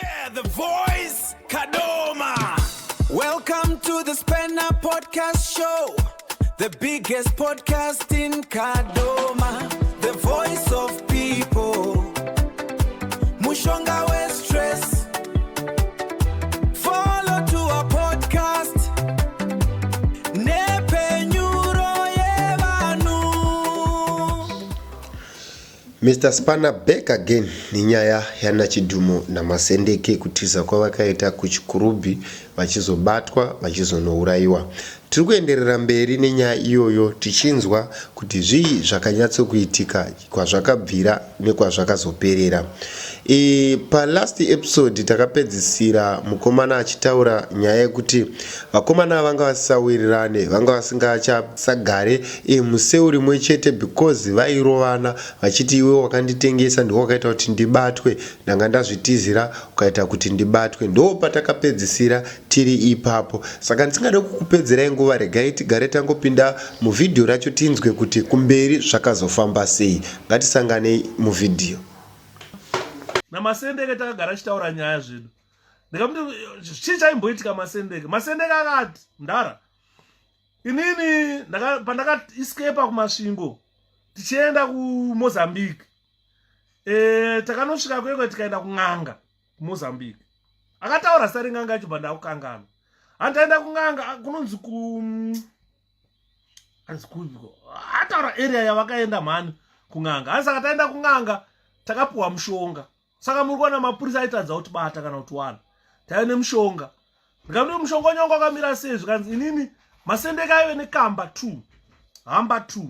Yeah, the voice, Kadoma. Welcome to the Spanner Podcast Show, the biggest podcast in Kadoma, the voice of people. Mushonga we stress. Follow to our podcast. Nepe nyuro yevanu. Mr. Spanner back again ninyaya yana chidumo na masendeke kutiza kwa wakaita kuchikurubi vachizobatwa vachizonouraiwa. Tiri kuenderera mberi nenyaya iyoyo tichinzwa kuti zvii zvakanyatsokuitika kwazvakabvira nekwazvakazoperera. Pa last episode takapedzisira mukomana achitaura nyaya yekuti vakomana vanga vasawirirane, vanga vasingachasagare museu rimwe chete because vairovana vachiti iwe wakanditengesa ndiwo wakaita kuti ndibatwe, ndanga ndazvitizira ukaita kuti ndibatwe. Ndo patakapedzisira tiri ipapo. Saka ndisingade kukupedzerai nguva, regai tigare tangopinda muvhidhiyo racho tinzwe kuti kumberi zvakazofamba sei. Ngatisanganei muvhidhiyo. Namasendeke takagara chitaura nyaya zvedu. Ndikamuti chii chaimboitika masendeke? Masendeke akati Ndara, inini pandaka escape kumasvingo tichienda kuMozambique. Takanosvika kweko tikaenda kun'anga kuMozambique. Akataura sari ng'anga yacho banda kukangana. Antaenda kun'anga kunonzi ataura area yavakaenda mhani kun'anga. Asi akataenda kun'anga takapuwa mushonga. Saka muri kuona mapurisa aitadza kuti bata kana kuti wana. Taine mushonga. Ndikamuti mushonga nyongo akamira sei zvikanzi inini masendeke aive nekamba 2. Hamba 2.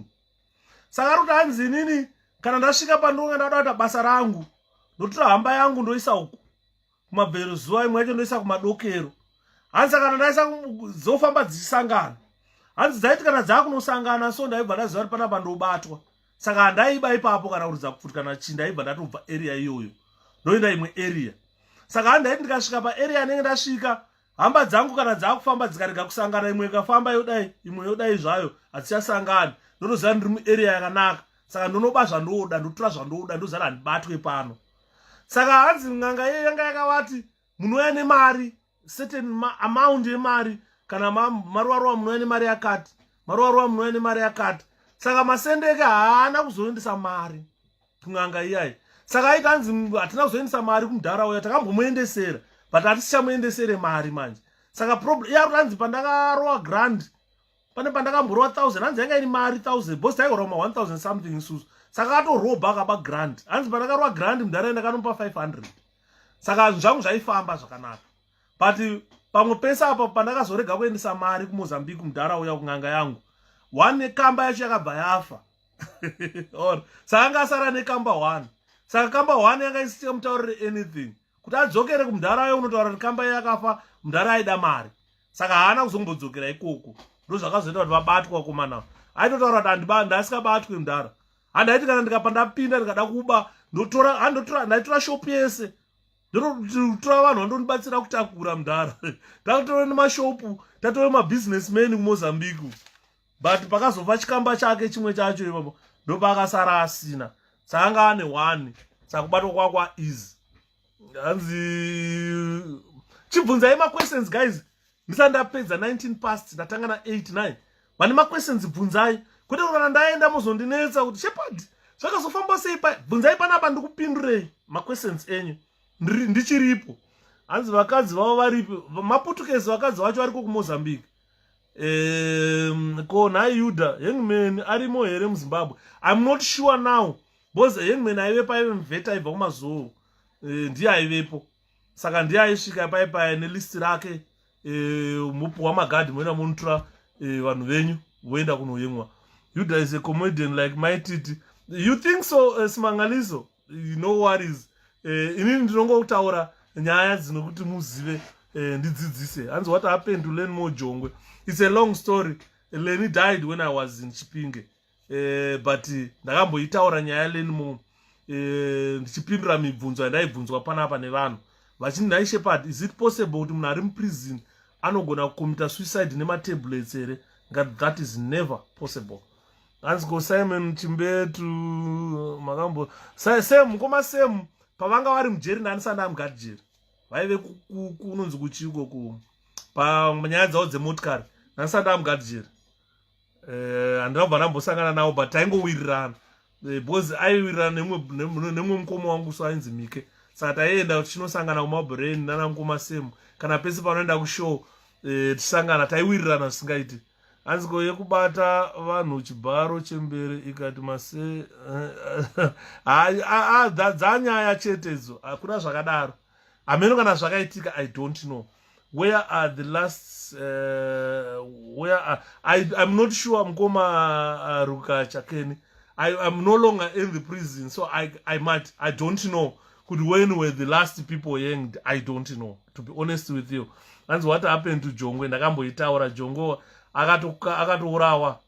Saka ruti hanzi inini kana ndasvika pandonga ndada kuti basa rangu ndotora hamba yangu ndoisa uku kumabvero zuva imwe yacho ndoisa kumadokero. Hanzi kana ndaisa dzofamba dzichisangana. Hanzi dzaiti kana dzakunosangana so ndaibva ndaziva kuti pana pandobatwa. Saka handaiba ipapo kana kuridza kuti kana chi ndaibva ndatobva area iyoyo. Ndoenda imwe area. Saka handaiti ndikasvika pa area nenge ndasvika hamba dzangu kana dzakufamba dzikarega kusangana, imwe ikafamba yodai imwe yodai zvayo hadzichasangani. Ndonoziva ndiri muarea yakanaka. Saka ndonoba zvandoda, ndotora zvandoda, ndozara handibatwe pano. Saka hanzi ng'anga iye yanga yakavati munouya nemari, certain amount yemari, kana maruvaruva munouya nemari yakati, maruvaruva munouya nemari yakati. Saka masendeke haana kuzoendesa mari kung'anga iyai. Saka aiti hanzi hatina kuzoendesa mari kumudharaunda, takambomuendesera but hatisichamuendesere mari manje. Saka problem iya hanzi pandakarowa grand, pane pandakamborova 1000, hanzi yanga iri mari 1000, boss taigorowa 1000 something isusu. Saka atorobha akaba grand. Hanzi pandakarowa grand mudharaunda kanopa 500. Saka zvangu zvaifamba zvakanaka. But pamwe pese apa pandakazorega kuendesa mari kuMozambique mudharaunda kung'anga yangu, one kamba yacho yakabva yafa. Saka anga asara nekamba 1. Saka kamba 1 yanga isina mutaurire anything. Kuti adzokere kumudharaunda unotaura kuti kamba yakafa, mudharaunda aida mari. Saka haana kuzombodzokera ikoko. Ndo zvakazoita kuti vabatwa komana. Aitotaura kuti handasikabatwe mudharaunda. Handaiti kana ndikapa ndapinda ndikada kuba ndaitora shop yese. Ndotora vanhu vandonibatsira kutakura mudharaunda. Tatora nemashopu, tatora mabusinessmen kuMozambique. But pakazobva chikamba chake chimwe chacho ipapo ndopakasara asina. Saka anga ane 1. Saka kubatwa kwakwa easy. Hanzi chibvunzai questions guys. Ndisandapedza 19 past ndatanga na 8 9. Vane questions bvunzai. Kuti kana ndaenda muzondinetsa kuti Shepherd zvakazofamba sei pa bvunzai panapa ndikupindurei questions enyu. Ndichiripo. Hanzi vakadzi vavo varipo. Maputukezi vakadzi vacho variko kuMozambique. Kona Yuda young arimo here muZimbabwe. I'm not sure now because young man aive paive mveta ibva kumazuo ndiye aivepo. Saka ndiye aisvika paipa nelist rake mupuwa magadi moenda munotora vanhu venyu voenda kunoyemwa. Yuda is a comedian like Maititi. You think so, Simangaliso? No worries. Inini ndinongotaura nyaya dzinokuti muzive ndidzidzise. Hanzi what happened to Len Mojongwe. It's a long story. Lenny died when I was in Chipinge. But ndakamboitaura nyaya Lenny Mo. Ndichipindura mibvunzo yandaibvunzwa panapa nevanhu. Vachini nhai Shepherd, is it possible kuti munhu ari muprison anogona kukomita suicide nematablets here? That is never possible. Hanzi ko Simon Chimbetu makambo. Sam, koma Sam pavanga vari mujeri ndanisana amugadi jeri. vaive kunonzi kuchiko panyaya dzavo dzemotikari nasanda amugadhijeri handina kubva ndambosangana navo but taingowirirana because aiwirirana nemwe mukoma wangu so ainzi Mike saka taienda tichinosangana kumabrain nana mukoma Semu kana pese panoenda kushow tisangana taiwirirana zvisingaiti anziko yekubata vanhu chibharo chembere ikati mase dzanyaya chetedzo hakuna zvakadaro hameno kana zvakaitika I don't know where are the last I'm not sure mukoma Ruka Chakeni I'm no longer in the prison so I don't know could when were the last people hanged I don't know to be honest with you and what happened to Jongo ndakamboitaura Jongo akatourawa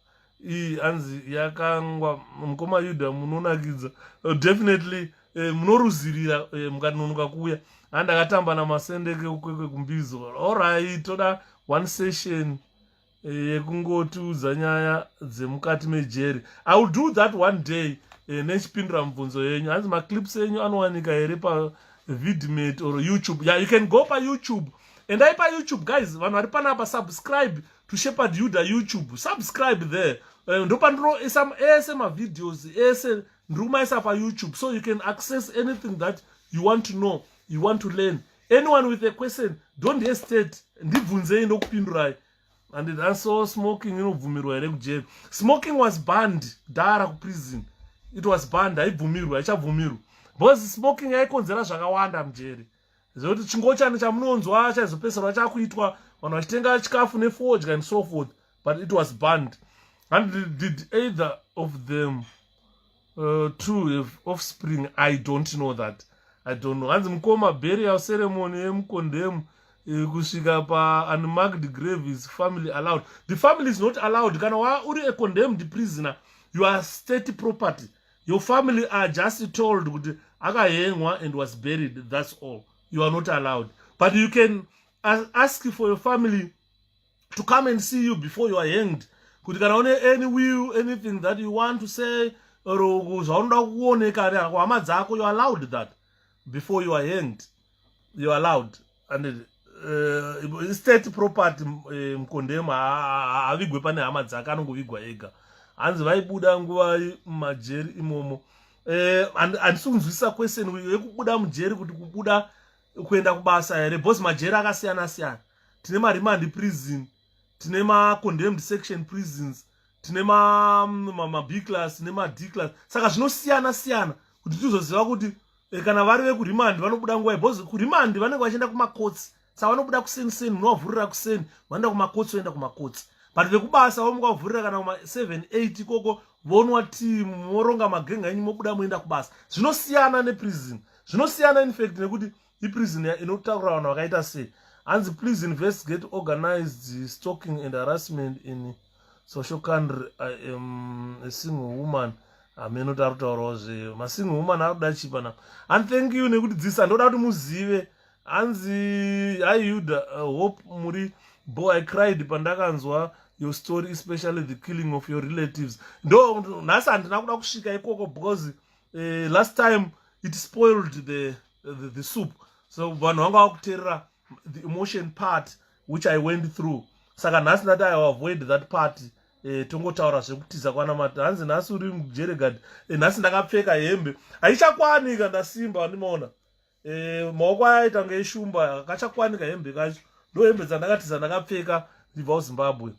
anzi yakangwa mukoma Yuda munonakidza definitely munoruzirira mukanonoka kuya andakatamba namasendeke ukwekwe kumbizo alright toda one session yekungotiudza nyaya dzemukati mejeri I will do that one day nechipindura mubvunzo yenyu hanzi maclips enyu anowanika here pavidmate or YouTube yeah you can go pa YouTube and I pa YouTube guys vanhu vari panapa subscribe to Shepherd Yuda YouTube subscribe there ndopandiro ese mavideos ese ndikumaisa pa YouTube so you can access anything that you want to know you want to learn anyone with a question don't hesitate ndibvunzei ndokupindurai and also smoking inobvumirwa here kujeri smoking was banned dara kuprison it was banned haibvumirwa haichabvumirwa because smoking yaikonzera zvakawanda mujeri zvokuti chingochani chamunonzwa chaizopeserwa chakuitwa vanhu vachitenga chikafu nefodya and so forth but it was banned and did either of them two have offspring I don't know that I don't know hanzi mukoma burial ceremony yemukondemu kusvika pa-unmarked grave is family allowed the family is not allowed kana uri a condemned prisoner you are state property your family are just told kuti akahengwa and was buried that's all you are not allowed but you can ask for your family to come and see you before you are hanged kuti kana une any will anything that you want to say or zvaunoda kuoneka hama dzako you are allowed that before you are hanged you are allowed and state property mukondemu havigwe pane hama dzake anongovigwa ega hanzi vaibuda nguva mumajeri imomo handisi kunzwisisa question yekubuda mujeri kuti kubuda kuenda kubasa here because majeri akasiyana siyana tine maremand prison tine macondemned section prisons tine ma-B class tine ma-D class saka zvinosiyana siyana kuti tizoziva kuti kana vari vekuremand vanobuda nguva because kuremand vanenge vachienda kumakotsi saka vanobuda kuseni munovhurira kuseni vanoenda kumakotsi voenda kumakotsi but vekubasa vomukavhurira kana kuma 7-8 ikoko vonwa timu moronga magenga enyu mobuda moenda kubasa zvinosiyana neprison zvinosiyana infact nekuti iprison inotaura vanhu vakaita sei hanzi please investigate organized stalking and harassment in social country I am a single woman ameno tarutaurawo masingle woman akuda chipa and thank you nekuti dzisa ndoda kuti muzive hanzi hi Yuda hope muri boy I cried pandakanzwa your story especially the killing of your relatives ndo nhasi handina kuda kusvika ikoko because last time it spoiled the soup so vanhu vanga vakuteerera the emotion part which I went through saka nhasi ndati I avoid that part tongotaura zvekutiza kwanamata hanzi nhasi uri mujeregad nhasi ndakapfeka hembe haichakwanika ndasimba ndimaona maoko ayaita kunge eshumba kachakwanika hembe kacho ndo hembe dzandakatiza ndakapfeka ndibva kuZimbabwe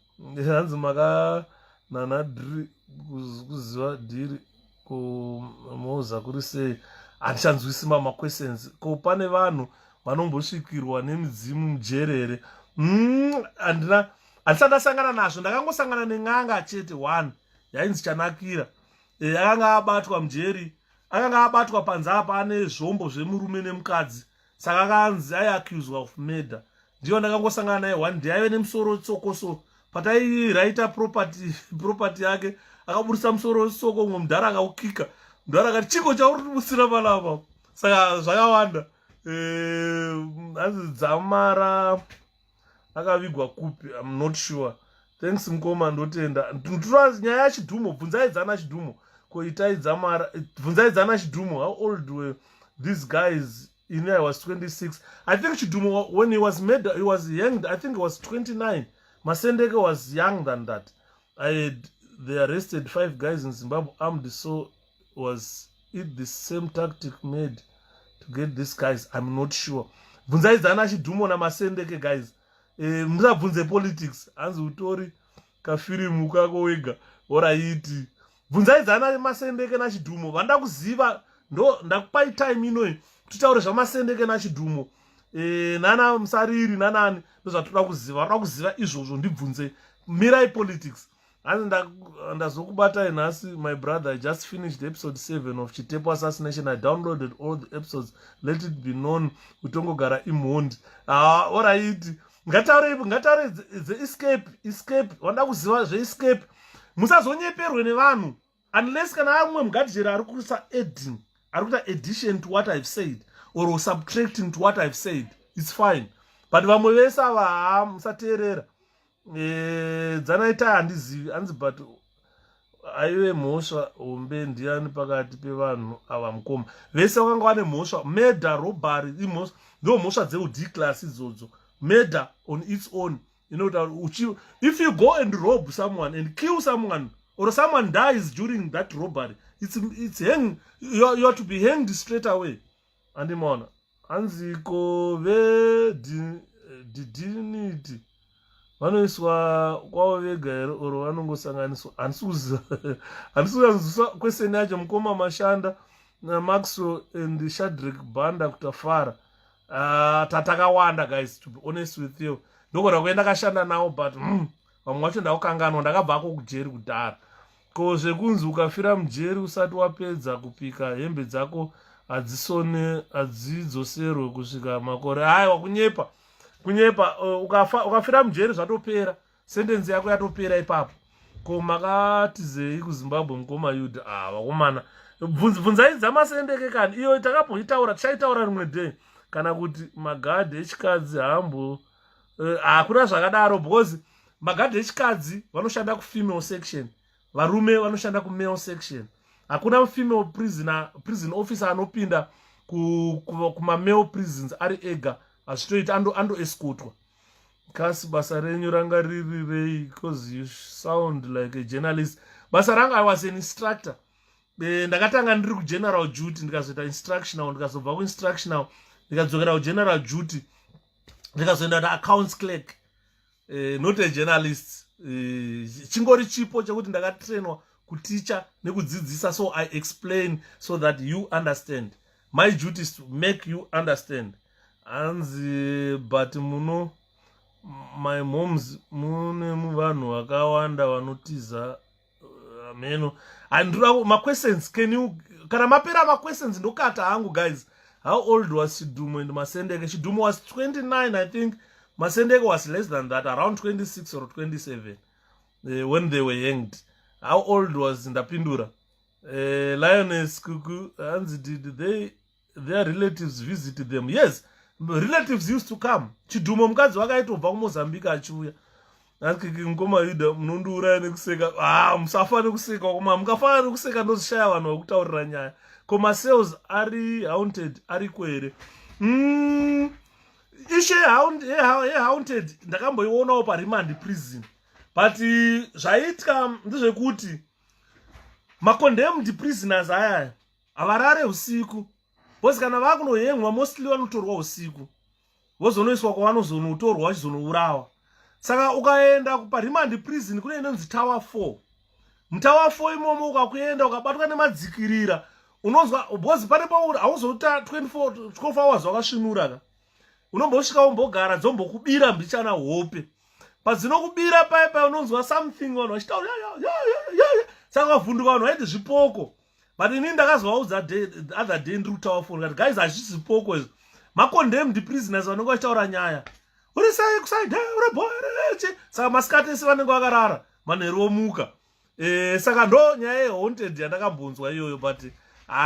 hanzi makanana dhiri kuziva dhiri kumoza kuri sei handichanzwisi mamaquestions ko pane vanhu vanombosvikirwa nemidzimu mujerere handisati ndasangana nazvo ndakangosangana nen'anga chete one yainzi Chanakira akanga abatwa mujeri akanga abatwa panze apa ane zvombo zvemurume nemukadzi saka akanzi aiaccused of murder ndiyo ndakangosangana naye one day aive nemusoro tsokoso patairaita property yake akaburisa musoro wesoko umwe mudhara akaukika mudhara akati chiko chauri kumusira panapa saka zvakawanda hanzi Dzamara akavigwa kupi I'm not sure thanks mukoma ndotenda tura nyaya yachidhumo bvunzaidzana chidhumo koitai Dzamara bvunzaidzana chidhumo how old were these guys I was 26. I think Chidumo, when he was hanged, I think he was 29. Masendeke was young than that. They arrested 5 guys in Zimbabwe armed, so was it the same tactic made to get these guys? I'm not sure. Bvunzaidzana Chidumo na Masendeke guys. Musabvunze politics. Anzi utori kafirimu kako wega. Oraiti. Bvunzaidzana Masendeke na Chidumo. Vanda kuziva ndo ndakupai time inoi. Tutaure zvamasendeke na Chidumo. Nana Musariri nanani ndozvatoda kuziva. Vanoda kuziva izvozvo ndibvunze. Mirai politics. And ndazokubata nhasi, my brother, I just finished episode 7 of Chitepo Assassination. I downloaded all the episodes. Let it be known. Utongogara imhondi. Alright. Ngataure the escape. Wanda kuziva zve escape. Musazonyeperwe nevanhu. Unless kana amwe mugadhijera ari kuisa adding. Ari kuita addition to what I've said. Or subtracting to what I've said. It's fine. But vamwe vese ava musateerera. Dzanaita handizivi anzi but aive mhosva hombe ndiani pakati pevanhu ava mukoma vese vakanga vane mhosva murder robbery imhosva ndo mhosva dzeud class idzodzo murder on its own if you go and rob someone and kill someone or someone dies during that robbery it's hang you are to be hanged straight away andimona anziko ve dignity vanoiswa kwavo vega here oro vanongosanganiswa handisuzanzwiswa kweseni yacho mukoma Mashanda naMaxwell and Shadrack Banda kutafara tatakawanda guys, to be honest with you. Ndogora kuenda kashanda nawo but vamwe vacho ndakukanganwa ndakabvako kujeri kudhara ko zvekunzi ukafira mujeri usati wapedza kupika hembe dzako hadzidzoserwe kusvika makore aiwa kunyepa ukafira mujeri zvatopera sentensi yako yatopera ipapo ko makatizei kuZimbabwe mukoma Yuda vakomana bvunzai dzamasendeke kani iyo takambojitaura tichaitaura rimwe day kana kuti magadhi echikadzi hambo hakuna zvakadaro because magadhi echikadzi vanoshanda kufemale section varume vanoshanda kumale section hakuna female prison officer anopinda kumamale prisons ari ega azvitoita andoescotwa kasi basa renyu ranga riri rei because you sound like a journalist. Basa ranga I was an instructor. Ndakatanga ndiri kugeneral duty ndikazoita instructional ndikazobva kuinstructional ndikadzokera kugeneral duty ndikazoenda accounts clerk not a journalist. Chingori chipo chekuti ndakatrainwa kuticha nekudzidzisa so I explain so that you understand. My duty is to make you understand. Anzi but muno my moms mune vanhu vakawanda vanotiza ameno andira ma questions can you kana mapera ma questions ndokata hangu guys. How old was Chidumo and Masendeke? Chidumo was 29 I think. Masendeke was less than that, around 26 or 27 when they were hanged. How old was Ndapindura? Lioness Kuku and did their relatives visit them? Yes, relatives used to come. Chidumo mukadzi wakaitobva kuMozambique achiuya. Akiki mukoma Yuda munondiuraya nekuseka. Musafane kuseka koma mukafana kuseka ndozishaya vanhu vakutaurira nyaya. Koma sales ari haunted ari kwere. Ishe haunted ndakamboionawo paRimandi prison. But zvaitika ndezvekuti macondemned prisoners aya avarare usiku. Bosi kana vakunohengwa mostly vanotorwa usiku. Vozonoiswa kwavanozonotorwa vachizonourawa. Saka ukaenda paRimandi prison kune inonzi Tower 4. Mtower 4 imomo ukakuenda ukabatwa nemadzikirira unonzwa bosi pane pauri hauzota 12 hours wakasvinura ka. Unombosvika umbogara dzombokubira mbichana hope. Padzinokubira paipa unonzwa something vanhu vachitaura saka wavhunduka vanhu vaiti zvipoko. But inini ndakazvaudza the other day ndiri kutaura foni kati guys hazvisi zvipoko izvo. Macondemned prisoners vanenge vachitaura nyaya. Uri sai kuside uri boy reche. Saka masikati ese vanenge vakarara manheru omuka. Saka ndo nyaya yehaunted yandakambonzwa iyoyo but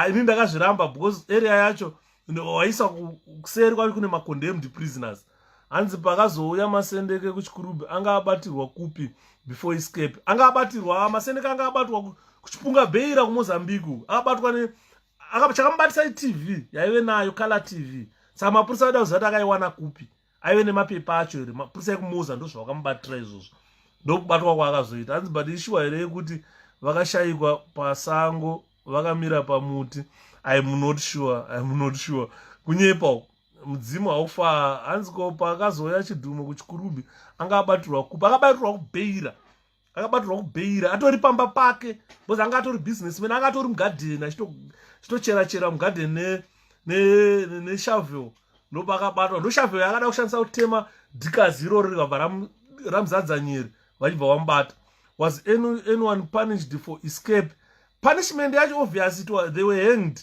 inini ndakazviramba because area yacho waisa kuseri kwacho kune macondemned prisoners. Hanzi pakazouya Masendeke kuchikurubhi anga abatirwa kupi before escape. Anga abatirwa Masendeke anga abatwa kuchipunga beira kuMozambique. Akabatwa chakamubatisa TV yaive nayo color TV. saka mapurisa aida kuziva kuti akaiwana kupi, aive nemapepa acho here. Mapurisa ekumuza ndo zvavakamubatira izvozvo, ndokubatwa kwaakazoita. Hanzi but ishuwa here yekuti vakashayikwa pasango vakamira pamuti. I'm not sure. Kunyepa mudzimu haufa. Hanzi ko pakazouya Chidhumo kuchikurubhi anga abatirwa kupi? Akabatirwa kubeira. Atori pamba pake because anga atori businessman, anga atori mugarden achitochera mugarden neshavel. Ndopakabatwa. Ndo shavel yakada kushandisa kutema dhikazi iroro rikabva ramuzadza nyere vachibva vamubata. Was anyone punished for escape? Punishment yacho obviously they were hanged.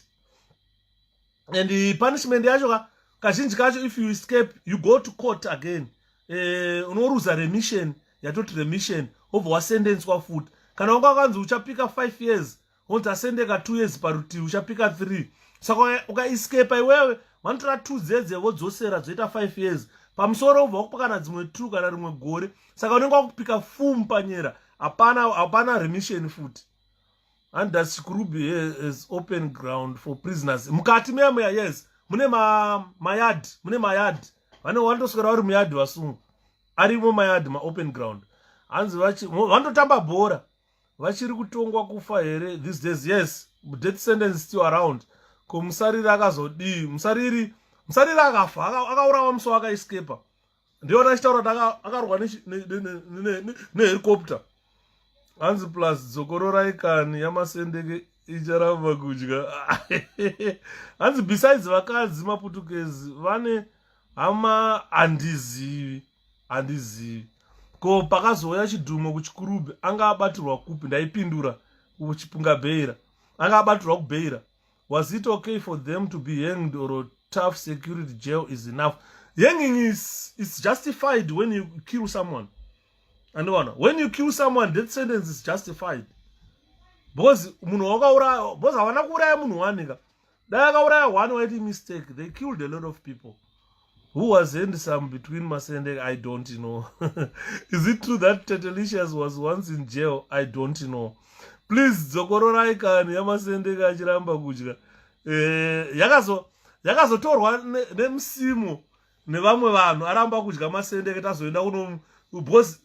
And the punishment yacho kazhinji kacho, if you escape you go to court again. Unoruza remission, yatoti remission obva wasendencwa futi. Kana wanga wakanzi uchapika 5 years wonzi asendeka 2 years parutivi uchapika 3. Saka ukaescape iwewe vanotora 2 dzedze vodzosera dzoita 5 years pamusoro obva wakupakana dzimwe 2 kana rimwe gore. Saka unenge wakupika fumu panyera, hapana remission futi. And that's Chikurubhi is open ground for prisoners. Mukati meya, yes, mune mayard. Vanotoswera vari muyard vasungu. Arimo mayard, open ground. Hanzi vanototamba bhora. Vachiri kutongwa kufa here these days, yes. Death sentence still around. Ko Musariri akazodii. Musariri akafa, akaurawa musi akaescapa. Ndiona achitaura kuti akarwa nehelicopter. Hanzi plus Dzokoro ikani yamasendeke icharamba kudya. Hanzi besides vakadzi maputukezi vane hama handizivi. Ko pakazouya Chidhumo kuchikurubhi anga abatirwa kupi? Ndaipindura kuchipunga Beira. Anga abatirwa kuBeira. Was it okay for them to be hanged or a tough security jail is enough? Hanging is justified when you kill someone. And when you kill someone, death sentence is justified. Because havana kuuraya munhu wanika. Dai akauraya one white mistake, they killed a lot of people. Who was handsome between Masendeke? I don't know. Is it true that Tetelicious was once in jail? I don't know. Please, Dzokoro ikani yamasendeke achiramba kudya. Yakazotorwa neMsimo nevamwe vanhu aramba kudya Masendeke tazoenda kuno. Because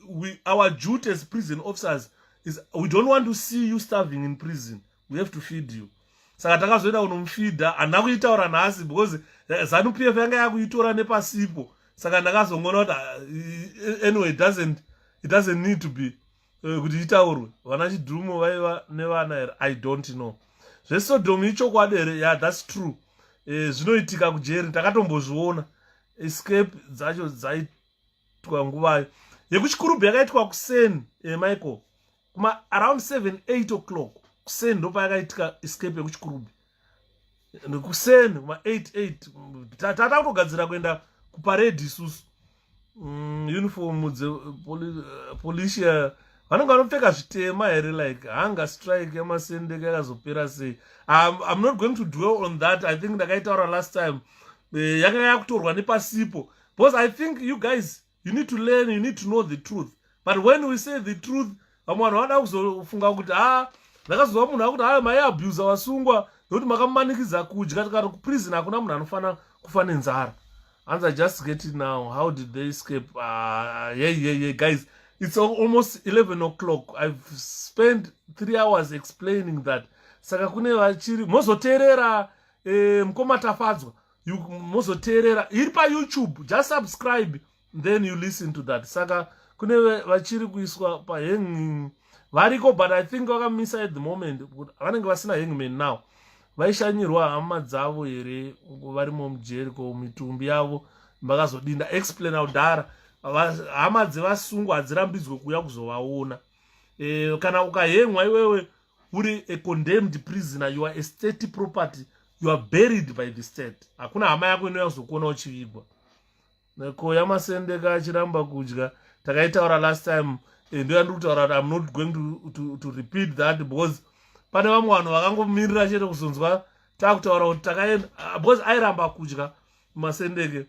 our duty as prison officers is we don't want to see you starving in prison. We have to feed you. Saka takazoenda kunomufeeda, handina kuitaura nhasi because ZANU-PF yanga yakuitora nepasipo. Saka ndakazongona kuti anyway it doesn't need to be kuti itaurwe. Vana Chidhumo vaiva nevana here, I don't know. Zvesodhomu ichokwadi here, yeah, that's true. Zvinoitika kujeri, takatombozviona. Escape dzacho dzaitwa nguvayo. Yekuchikurubhi yakaitwa kuseni, Michael. Kuma around 7-8 o'clock. Kuseni ndopa yakaitika escape yekuchikurubhi. Kuseni, kuma 8. Tata kutogadzira kuenda kuparade isusu. Uniform policia. Vanenge vanopfeka zvitema here, like hunger strike yamasendeke yakazopera sei. I'm not going to dwell on that. I think ndakaitaura last time. Yakanga yakutorwa nepasipo. Because I think you guys, you need to learn, you need to know the truth. But when we say the truth, vamwe vanhu vada kuzofunga kuti ndakazova munhu akuti mai abuse vasungwa nokuti makamumanikidza kudya. Tikati kuprison hakuna munhu anofana kufa nenzara. And I just get it now. How did they escape? Yeah, guys. It's almost 11 o'clock. I've spent 3 hours explaining that. Saka kune vachiri mozoteerera mukomatafadzwa. You mozoteerera iri pa YouTube. Just subscribe, then you listen to that. Saka kune vachiri kuiswa pa hanging variko, but I think vakamisa at the moment. Vanenge vasina hangman now. Vaishanyirwa hama dzavo here varimo mujeri ko mitumbi yavo vakazodinda explain audara. Hama dzevasungwa hadzirambidzwe kuuya kuzovaona. Kana ukahengwa iwewe uri a condemned prisoner, you are a state property, you are buried by the state. Hakuna hama yako inouya kuzokuona uchivigwa. Ko yamasendeke achiramba kudya. Takaitaura last time. Ndio ndikutaura, I'm not going to repeat that because pane vamwe vanhu vakangomirira chete kuzonzwa takutaura kuti takaenda because airamba kudya Masendeke.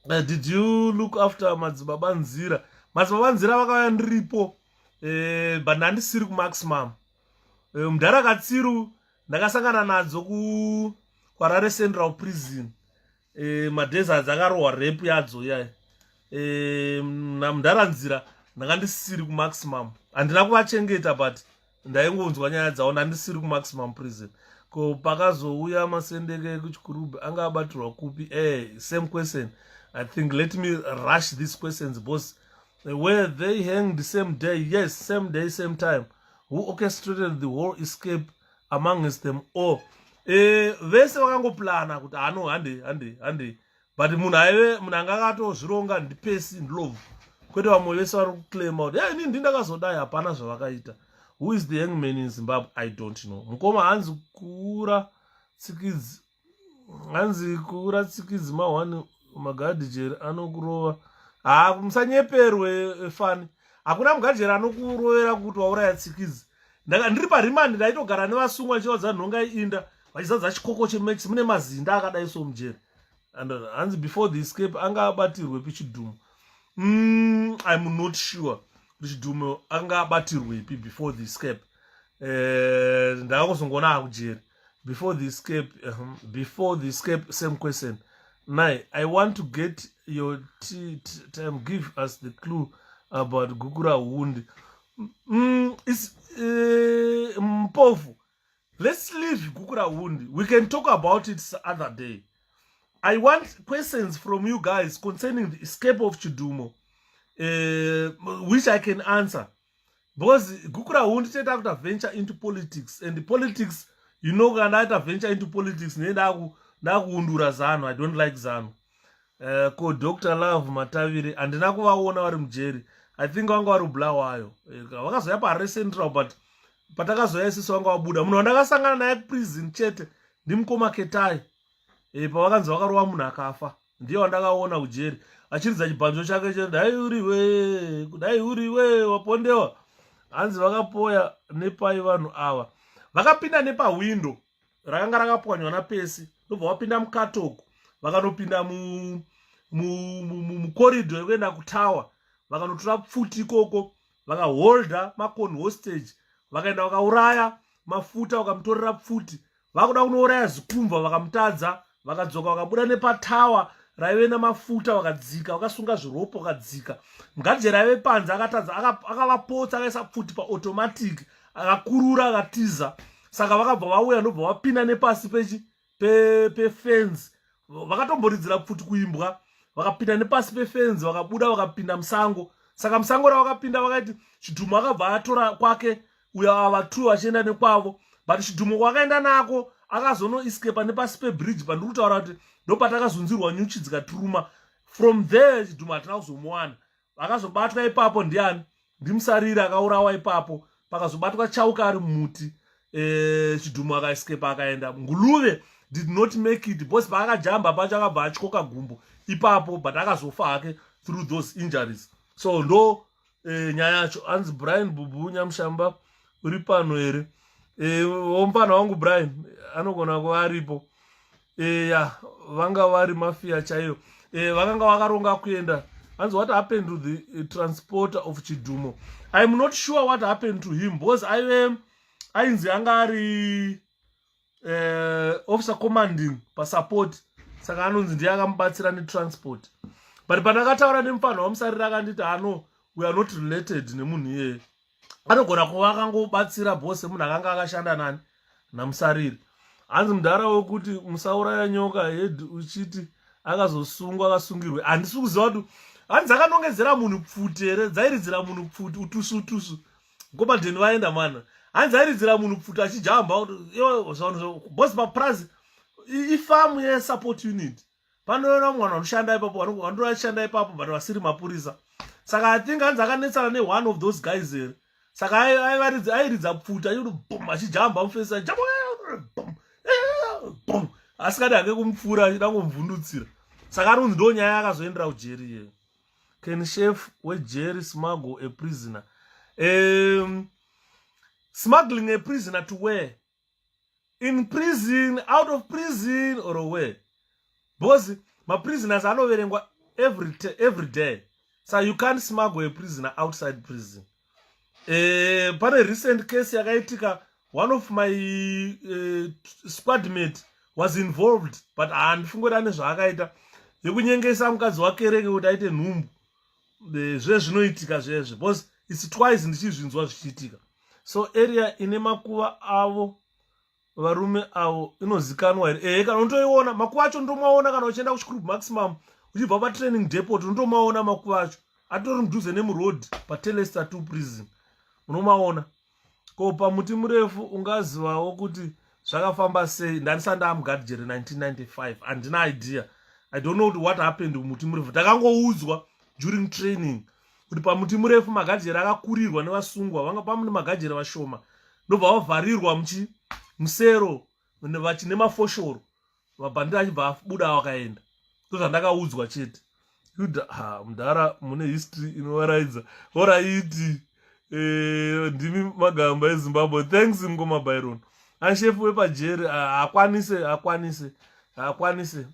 Did you look after Madzibaba Nzira? Madzibaba Nzira vakauya ndiripo, but handisiri kumaximum. Mudhara Katsiru ndakasangana nadzo kuHarare Central Prison. madesert akarohwa rep yadzo yai mundaranzira ndanga ndisiri kumaximum handina kuvachengeta but ndaingonzwa nyaya dzavo ndandisiri kumaximum prison ko pakazouya masendeke kuchikurubhi anga abatirwa kupi same question. I think let me rush these questions because were they hanged the same day? Yes, same day, same time. Who orchestrated the whole escape amongst them all? Vese vakangoplana kuti ano hande but munhu anga akatozvironga ndipesi ndilove kwete vamwe vese vari kuclaima kuti ini ndindakazodai hapana zvavakaita. Who is the young man in Zimbabwe? I don't know. Mukoma hanzi kura tsikidzi mahwani magadhijeri anokurova. Musanyeperwe fani. Hakuna mugadhijeri anokurovera kuti wauraya tsikidzi. Ndiri parimandi ndaitogara nevasungwa chivaudza nhonga inda vachizadza chikoko chemechi mune mazinda akadai somujeri. And hanzi before the escape anga abatirwe pichidhumo. I'm not sure. Chidhumo anga abatirwe ipi before the escape. Ndakuzongona kujeri. Before the escape, same question. Now, I want to get your time. Give us the clue about Gukura wound. It's Mpofu. Let's leave Gukura wound. We can talk about it other day. I want questions from you guys concerning the escape of Chidumo, which I can answer. Because Gukura wound said I to venture into politics, and the politics, you know, when I venture into politics, I don't like Zanu. Ko Dr. Love Mataviri, and nakuvaona vari mujeri. I think vanga vari Bulawayo. Vakazoya parecentral, but patakazoya isiso vanga vabuda. Munhu wandakasangana naye prison chete ndimukoma Ketai. Pavakanzi vakarova munhu akafa. Ndiye wandakaona ujeri. Achiridza chibhanjo chake chete, dai uriwe wapondewa. Hanzi vakapoya nepai vanhu ava. Vakapinda nepawindo rakanga rakapwanywa napesi. Ndobva vapinda mukatoko. Vakanopinda mucorridor yekuenda kutawa. Vakanotora pfuti ikoko. Vakaholda makon hostage. Vakaenda vakauraya mafuta vakamutorera pfuti. Vakuda kunouraya Zikumva vakamutadza. Vakadzoka vakabuda nepatawa raive namafuta vakadzika. Vakasunga zviropo vakadzika. Mugadhijeri aive panze akatadza akavapotsa akaisa pfuti paautomatic. Akakurura akatiza. Saka vakabva vauya ndobva vapinda nepasi pefence. Vakatomboridzira pfuti kuimbwa. Vakapinda nepasi pefence vakabuda vakapinda musango. Saka musango ravakapinda vakati Chidhumo akabva atora kwake uya vatu vachienda nekwavo. But Chidhumo kwakaenda nako akazono escape nepasi pebridge pandiri kutaura kuti ndopatakazunzirwa nyuchi dzikaturuma. From there Chidhumo hatina kuzomuwana. Vakazobatwa ipapo ndiani? Ndimusariri akaurawa ipapo. Pakazobatwa Chauka ari mumuti. Chidhumo akaescape akaenda. Nguluve did not make it because paakajamba pacho akabva atyoka gumbo ipapo, but akazofa hake through those injuries. So ndo nyaya yacho. Hanzi Brian Bubu Nyamushamba uri pano here. Wompana wangu Brian anogona kuva aripo. Vanga vari mafia chaiyo. Vakanga vakaronga kuenda. Hanzi what happened to the transporter of Chidhumo? I'm not sure what happened to him because ainzi anga ari officer commanding pasupport. Saka anonzi ndiye akamubatsira netransport. But pandakataura nemufana wamusarira akanditi we are not related nemunhu iyeye. Anogona kuva akangobatsira bose munhu akanga akashanda nani namusariri. Hanzi mudhara wekuti musauraya nyoka head uchiti akazosungwa akasungirwe. Handisi kuziva kuti hanzi akanongedzera munhu pfuti here, dzairidzira munhu pfuti utusu. Ngomadheni vaenda mana. Hanzi airidzira munhu pfuti achijamba kuti bosi paprazi ifamu yesupport unit. Panoona mwana unoshanda ipapo wanoshanda ipapo but vasiri mapurisa. Saka I think hanzi akanetsana ne one of those guys here. Saka airidza pfuti achiti boom achijamba mufesa boom. Asikadi hake kumupfuura achida kumuvhundutsira. Saka anonzi ndo nyaya akazoendera kujeri iye. Ken Chef weJerry smuggle a prisoner. Smuggling a prisoner to where? In prison, out of prison, or where? Because my prisoners are not every day. So you can't smuggle a prisoner outside prison. But a recent case, one of my squad mates was involved, but handifungori ane zvaakaita yekunyengesa mukadzi wakereke kuti aite nhumbu zvezvinoitika zvezve, because it's twice ndichizvinzwa zvichiitika. So area ine makuva avo varume avo inozikanwa here. Kana unotoiona makuva acho ndomaona kana uchienda kuchiclub maximum uchibva patraining depot unotomaona makuva acho atori mudhuze nemuroad patelester 2 prison unomaona. Ko pamuti murefu ungazivawo kuti zvakafamba sei. Ndandisati ndamugard jeri 1995, handina idea. I don't know what happened muti murefu. Takangoudzwa during training kuti pamuti murefu magajeri akakurirwa nevasungwa, vanga pamune magajeri vashoma ndobva vavharirwa musero vachine mafoshoro, mabhandira achibva abuda wakaenda. Ndozvandakaudzwa chete. Mudhara mune history inovaraidza oraiti ndimi magamba eZimbabwe. Thanks Ngoma Byron. Anshefu wepajeri akwanise.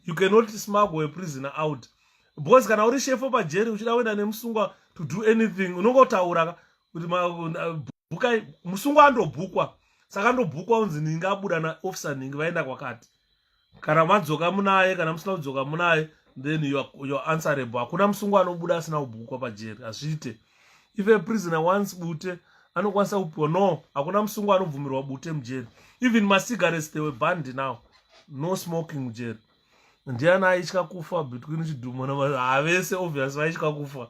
You cannot smuggle a prisoner out. Because kana uri shefu wepajeri uchida kuenda nemusungwa to do anything, unongotaura kuti bukai musungwa andobhukwa. Saka andobhukwa unzi ninge abuda naofficer ninge vaenda kwakati. Kana madzoka munaye kana musina kudzoka munaye, then you are answerable. Hakuna musungwa anobuda asina kubhukwa pajeri. Azviite. If a prisoner wants bute, anokwanisa kupiwa. No, hakuna musungwa anobvumirwa bute mujeri. Even cigarettes they were banned now. No smoking mujeri. Ndiana aitya kufa between Chidhumo havese obvious vaitya kufa.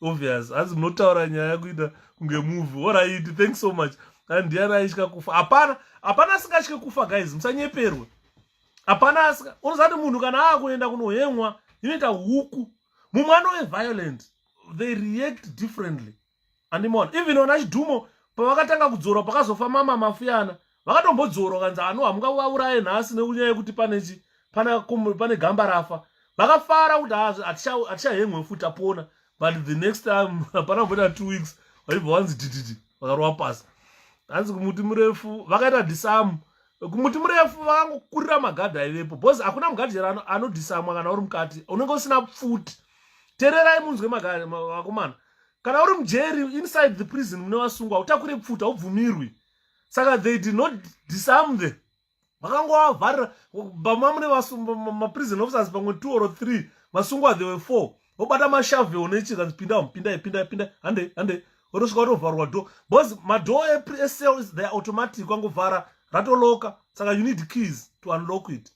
Obvious. Hanzi munotaura nyaya kuita kunge movie. Alright, thanks so much. Ndiana aitya kufa. Hapana asingatye kufa guys, musanyeperwe. Hapana asika. Unozati munhu kana akuenda kunohemwa, inoita huku. Mumwe anove violent. They react differently. Andimona. Even ona Chidhumo pavakatanga kudzora pakazofa mama mafuyana, vakatombodzora kanzi anu hamungauraye nhasi nekunyaya yekuti pane gamba rafa. Vakafara kuti atichahemwe futi apona. But the next time hapana kumboita 2 weeks vaibva vanzi tititi vakarova pasi. Hanzi kumuti murefu vakaita disamu. Kumuti murefu vakangokurira magadhi aivepo. Because hakuna mugadhi anodisamwa kana uri mukati. Unenge usina pfuti. Tererai munzwe vakomana. Kana uri mujeri inside the prison mune vasungwa utakure pfuta ubvumirwi. Saka they did not disarm them. Vakangovharira pamwe mune maprison officers pamwe 2 or 3 vasungwa they were 4. Vobata mashavhe unechika pinda hande orosvika kutovharwa do. Because madoo ecells they are automatic vangovhara ratoloka. Saka you need keys to unlock it.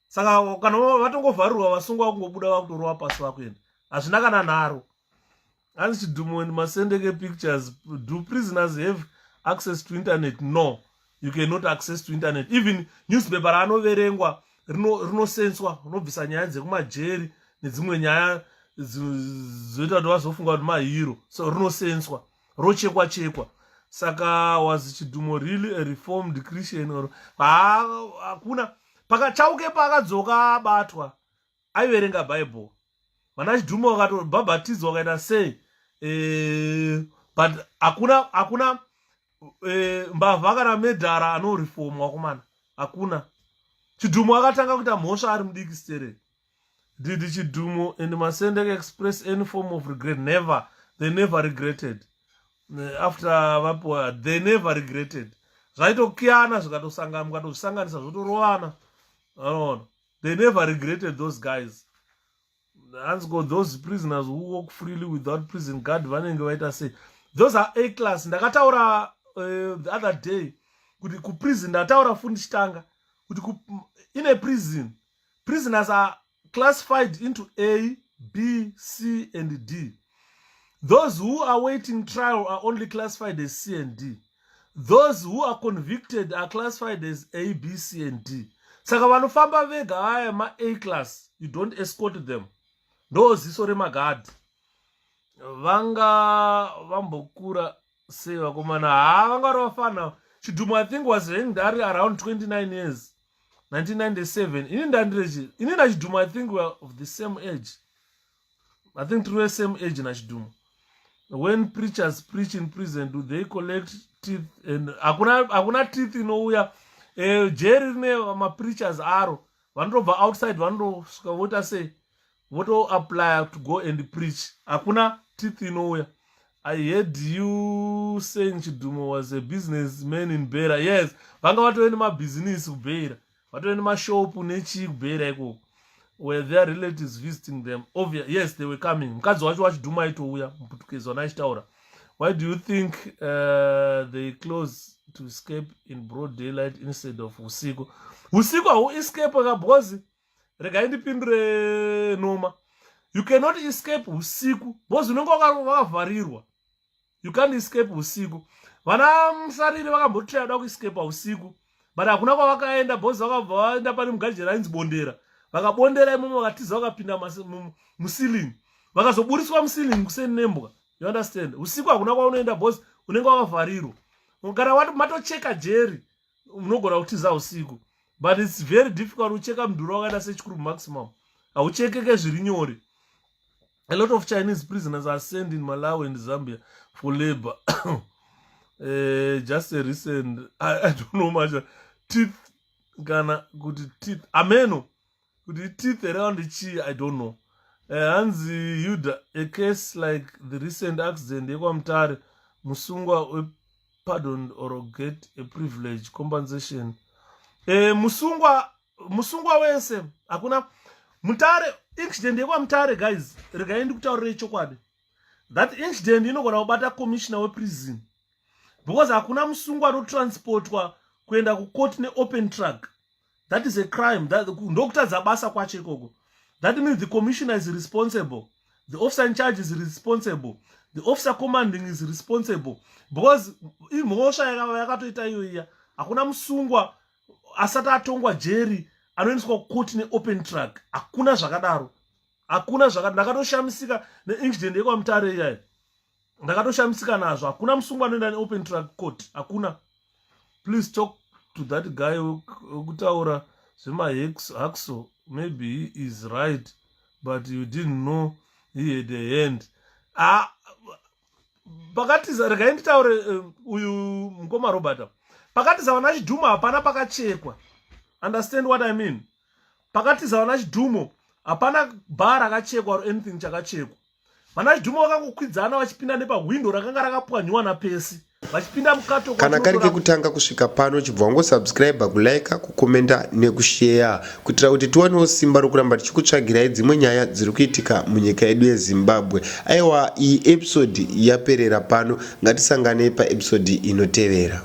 Saka kana vatongovharirwa vasungwa kungobuda vakutorova pasi vakuenda. Hazvina kana nharo. Hanzi Chidhumo and Masendeke pictures. Do prisoners have access to internet? No. You cannot access to internet. Even newspaper ranoverengwa rinosenswa, rinobvisa nyaya dzekumajeri nedzimwe nyaya zoita kuti vazofunga kuti mahero. So rinosenswa, rochekwa. Saka was Chidhumo really a reformed Christian or hakuna pakachauke pakadzoka abatwa aiverenga Bible. Vana Chidhumo vakatobhabhatidzwa vakaita sei, but hakuna mbavha kana medhara anoreformwa kumana. Hakuna. Chidhumo akatanga kuita mhosva ari mudikistere. Did Chidhumo and Masendeke express any form of regret? Never. They never regretted. After vapuwa, they never regretted. Zvaitokiyana zvikatosangana mukatosanganisa zvotorovana. They never regretted those guys. Those prisoners who walk freely without prison guard vanenge vaita sei. Those are A class. Ndakataura the other day kuti ku prison ndataura fundi chitanga kuti in a prison prisoners are classified into A, B, C and D. Those who are waiting trial are only classified as C and D. Those who are convicted are classified as A, B, C and D. Saka vanofamba vega haya ma A class, you don't escort them. Ndoziso remagadi. Vanga vambokura sei vakomana vanga rovafana. Chidhumo I think was hanged around 29 years. 1997. Ini na Chidhumo I think were of the same age. I think through the same age na Chidhumo. When preachers preach in prison, do they collect teeth? And hakuna teeth inouya. Jeri ne ma preachers aro. Vanobva outside vanosvika vota sei. Voto apply to go and preach. Hakuna teeth inouya. I heard you saying Chidhumo was a businessman in Beira. Yes, vanga vatoenda mabusiness kuBeira. vatove nemashopu nechigubhera ikoko, were their relatives visiting them. Yes, they were coming. Mukadzi wacho wachidhuma aitouya, muputukezi wana achitaura. Why do you think they close to escape in broad daylight instead of usiku? Usiku hau escape because regai ndipindure noma. You cannot escape usiku because unenge wakavharirwa. You can't escape usiku. Vana musariri vakambotraya da kuescape usiku, but hakuna kwavakaenda because vakabva vaenda pane mugajera ainzi bondera, vakabondera imomo vakatiza vakapinda musilingi, vakazoburiswa musilingi kuseni nembwa. You understand? Usiku hakuna kwaunoenda because unenge wakavharirwa. Kana wati matocheka jeri unogona kutiza usiku, but it's very difficult kucheka mudhuri wakaenda sechikuru maximum. Hauchekeke zviri nyore. A lot of Chinese prisoners are sent in Malawi and Zambia for labor. Just a recent, I don't know much. Teeth, Ghana, good teeth. Ameno, good teeth around the chi, I don't know. Hanzi Yuda, a case like the recent accident, Eko Mtare, Musungwa pardoned or get a privilege compensation. Musungwa wense, hakuna Mutare, incident Eko Mtare, guys, regaendi kutaurira chokwadi. That incident inogona kubata commissioner we prison. Because hakuna musungwa anotransportwa kuenda kukoti neopen track. That is a crime. Ndokutadza basa kwacho ikoko. That means the commissioner is responsible. The officer in charge is responsible. The officer commanding is responsible. Because imhosva yakatoita iyoiya, hakuna musungwa asati atongwa jeri anoendeswa kukoti neopen track. Hakuna zvakadaro. Hakuna zvakadaro. Ndakatoshamisika neincident Eko Mtare iyayi. Ndakatoshamisika nazvo. Hakuna musungwa anoenda neopen track court. Hakuna. Please talk to that guy wekutaura zvemahacksaw. Maybe he is right, but you didn't know he had a hand. Pakatiza regai nditaure uyu mukoma Robert. Pakatiza vana chidhumo hapana pakachekwa. Understand what I mean? Pakatiza vana chidhumo hapana bar rakachekwa or anything chakachekwa. Vana chidhumo vakangokwidzana vachipinda nepahwindo rakanga rakapwanywa napesi. Kana kari kekutanga kusvika pano chibva wangosubscribe, kulike, kukomenta nekushare kuitira kuti tiwanewo simba rokuramba tichikutsvagirai dzimwe nyaya dziri kuitika munyika yedu yeZimbabwe. Aiwa, iyi episode yaperera pano, ngatisanganei paepisode inotevera.